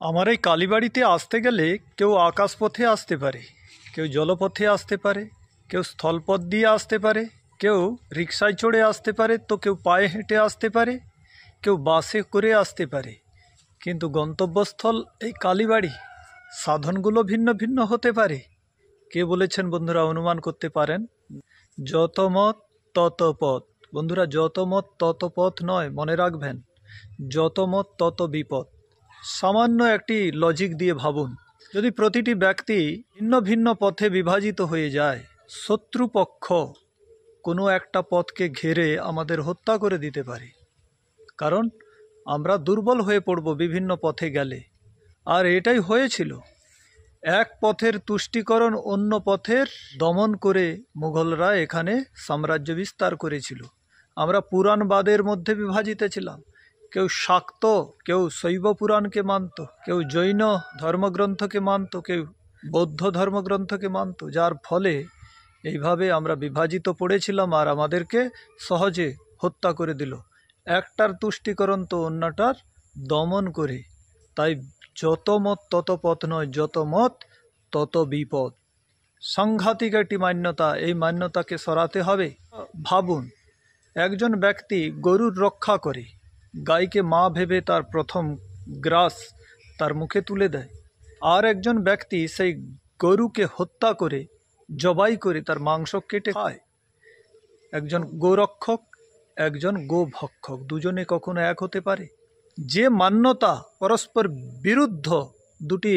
আমার এই কালীবাড়িতে আসতে গেলে কেউ আকাশপথে আসতে পারে, কেউ জলপথে আসতে পারে, কেউ স্থলপথ দিয়ে আসতে পারে, কেউ রিকশায় চড়ে আসতে পারে, তো কেউ পায়ে হেঁটে আসতে পারে, কেউ বাসে করে আসতে পারে। কিন্তু গন্তব্যস্থল এই কালীবাড়ি, সাধনগুলো ভিন্ন ভিন্ন হতে পারে। কে বলেছেন বন্ধুরা? অনুমান করতে পারেন। যত মত তত পথ। বন্ধুরা, যত মত তত পথ নয়, মনে রাখবেন, যত মত তত বিপদ। সামান্য একটি লজিক দিয়ে ভাবুন, যদি প্রতিটি ব্যক্তি ভিন্ন ভিন্ন পথে বিভাজিত হয়ে যায়, শত্রুপক্ষ কোনো একটা পথকে ঘিরে আমাদের হত্যা করে দিতে পারে, কারণ আমরা দুর্বল হয়ে পড়ব বিভিন্ন পথে গেলে। আর এটাই হয়েছিল। এক পথের তুষ্টিকরণ অন্য পথের দমন করে মুঘলরা এখানে সাম্রাজ্য বিস্তার করেছিল। আমরা পুরাণবাদের মধ্যে বিভাজিত ছিলাম। কেউ শাক্ত, কেউ শৈব পুরাণকে মানত, কেউ জৈন ধর্মগ্রন্থকে মানত, কেউ বৌদ্ধ ধর্মগ্রন্থকে মানত, যার ফলে এইভাবে আমরা বিভাজিত পড়েছিলাম আর আমাদেরকে সহজে হত্যা করে দিল। একটার তুষ্টিকরণ তো অন্যটার দমন করে। তাই যত মত তত পথ নয়, যত মত তত বিপদ। সাংঘাতিক একটি মান্যতা, এই মান্যতাকে সরাতে হবে। ভাবুন, একজন ব্যক্তি গরুর রক্ষা করে, গাইকে মা ভেবে তার প্রথম গ্রাস তার মুখে তুলে দেয়। আর একজন ব্যক্তি সেই গরুকে হত্যা করে, জবাই করে তার মাংস কেটে খায়। একজন গোরক্ষক, একজন গোভক্ষক, দুজনে কখনো এক হতে পারে? যে মান্যতা পরস্পর বিরুদ্ধ দুটি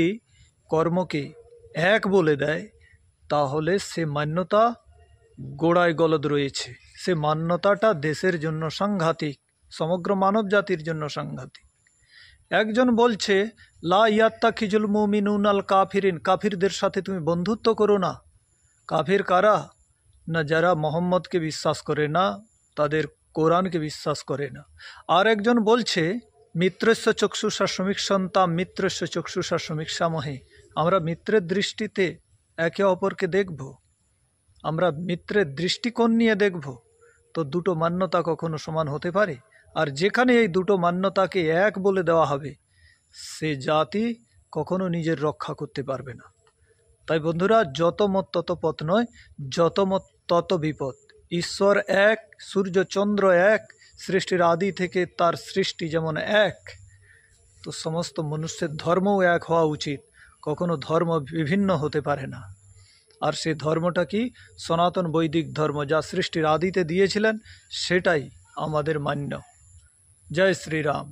কর্মকে এক বলে দেয়, তাহলে সে মান্যতা গোড়ায় গলদ রয়েছে। সে মান্যতাটা দেশের জন্য সাংঘাতিক, সমগ্র মানব জাতির জন্য সাংঘাতিক। একজন বলছে, লা ইয়াত্তাখিজুল মুমিনুন আল কাফিরিন, কাফিরদের সাথে তুমি বন্ধুত্ব করো না। কাফির কারা? না যারা মোহাম্মদকে বিশ্বাস করে না, তাদের কোরআনকে বিশ্বাস করে না। আর একজন বলছে, মিত্রস্য চক্ষুষা সমীক্ষন্তাম মিত্রস্য চক্ষুষা সমীক্ষামহে, আমরা মিত্রের দৃষ্টিতে একে অপরকে দেখব, আমরা মিত্রের দৃষ্টিকোণ নিয়ে দেখব। তো দুটো মান্যতা কখনো সমান হতে পারে? আর যেখানে এই দুটো মান্যতাকে এক বলে দেওয়া হবে, সে জাতি কখনো নিজের রক্ষা করতে পারবে না। তাই বন্ধুরা, যত মত তত পথ নয়, যত মত তত বিপদ। ঈশ্বর এক, সূর্য চন্দ্র এক, সৃষ্টির আদি থেকে তার সৃষ্টি যেমন এক, তো সমস্ত মনুষ্যের ধর্মও এক হওয়া উচিত। কখনো ধর্ম বিভিন্ন হতে পারে না। আর সে ধর্মটা কি? সনাতন বৈদিক ধর্ম, যা সৃষ্টির আদিতে দিয়েছিলেন, সেটাই আমাদের মান্য। জয় শ্রীরাম।